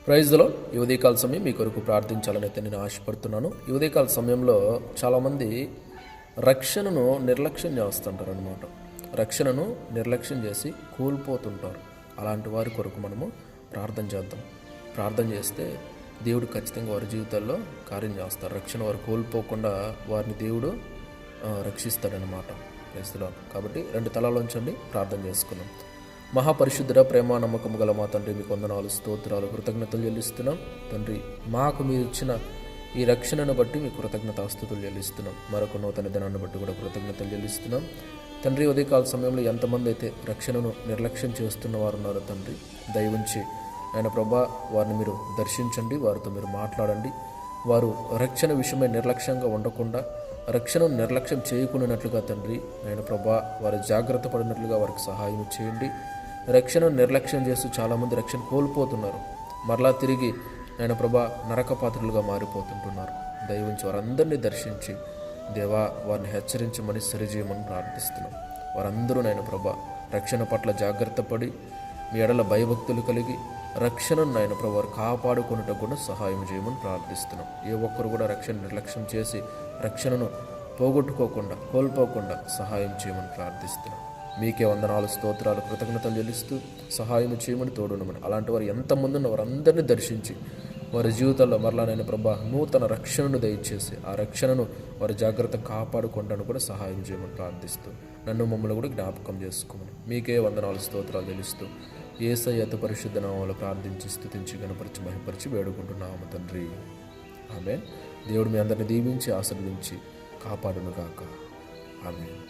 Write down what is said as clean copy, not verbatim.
ప్రైజ్లో ఈ ఉదయకాల సమయం మీ కొరకు ప్రార్థించాలని అయితే నేను ఆశపడుతున్నాను. ఈ ఉదయకాల సమయంలో చాలామంది రక్షణను నిర్లక్ష్యం చేస్తుంటారు అనమాట. రక్షణను నిర్లక్ష్యం చేసి కోల్పోతుంటారు. అలాంటి వారి కొరకు మనము ప్రార్థన చేద్దాం. ప్రార్థన చేస్తే దేవుడు ఖచ్చితంగా వారి జీవితాల్లో కార్యం చేస్తారు. రక్షణ వారు కోల్పోకుండా వారిని దేవుడు రక్షిస్తాడనమాట. ప్రైజ్లో కాబట్టి 2 తలాలు ఉంచండి, ప్రార్థన చేసుకున్నాం. మహాపరిశుద్ధుడ, ప్రేమ నమ్మకము గల మా తండ్రి, మీకు వందనాలు, స్తోత్రాలు, కృతజ్ఞతలు చెల్లిస్తున్నాం. తండ్రి, మాకు మీరు ఇచ్చిన ఈ రక్షణను బట్టి మీకు కృతజ్ఞతాస్తుతులు చెల్లిస్తున్నాం. మరొక నూతన దినాన్ని బట్టి కూడా కృతజ్ఞతలు చెల్లిస్తున్నాం. తండ్రి, ఉదయకాల సమయంలో ఎంతమంది అయితే రక్షణను నిర్లక్ష్యం చేస్తున్న వారు ఉన్నారో తండ్రి, దయవుంచి ఆయన ప్రభా వారిని మీరు దర్శించండి, వారితో మీరు మాట్లాడండి. వారు రక్షణ విషయమై నిర్లక్ష్యంగా ఉండకుండా, రక్షణను నిర్లక్ష్యం చేయకుండానట్లుగా తండ్రి ఆయన ప్రభా వారు జాగ్రత్త పడినట్లుగా వారికి సహాయం చేయండి. రక్షణను నిర్లక్ష్యం చేస్తూ చాలామంది రక్షణ కోల్పోతున్నారు. మరలా తిరిగి ఆయన ప్రభా నరకపాత్రులుగా మారిపోతుంటున్నారు. దయవుంచి వారందరినీ దర్శించి దేవా వారిని హెచ్చరించమని సరిచేయమని ప్రార్థిస్తున్నాం. వారందరూ నాయన ప్రభా రక్షణ పట్ల జాగ్రత్త పడి మీ ఎడల భయభక్తులు కలిగి రక్షణను నాయన ప్రభు వారు కాపాడుకున్నట్టు కూడా సహాయం చేయమని ప్రార్థిస్తున్నాం. ఏ ఒక్కరు కూడా రక్షణ నిర్లక్ష్యం చేసి రక్షణను పోగొట్టుకోకుండా, కోల్పోకుండా సహాయం చేయమని ప్రార్థిస్తున్నాం. మీకే వందనాలు, స్తోత్రాలు, కృతజ్ఞతలు చెల్లిస్తూ సహాయం చేయమని తోడుండమని. అలాంటి వారు ఎంతమంది ఉన్న వారందరినీ దర్శించి వారి జీవితాల్లో మరలా నేను ప్రభా నూతన రక్షణను దయచేసి ఆ రక్షణను వారి జాగ్రత్త కాపాడుకుంటాను కూడా సహాయం చేయమని ప్రార్థిస్తూ నన్ను మమ్మల్ని కూడా జ్ఞాపకం చేసుకోమని మీకే వందనాలు, స్తోత్రాలు చెల్లిస్తూ యేసయ్య అతి పరిశుద్ధ నామములో ప్రార్థించి స్తుతించి గణపరిచి మహిమపరిచి వేడుకుంటున్నాము తండ్రి. ఆమేన్. దేవుడు మీ అందరిని దీవించి ఆశీర్వదించి కాపాడునుగాక. ఆమేన్.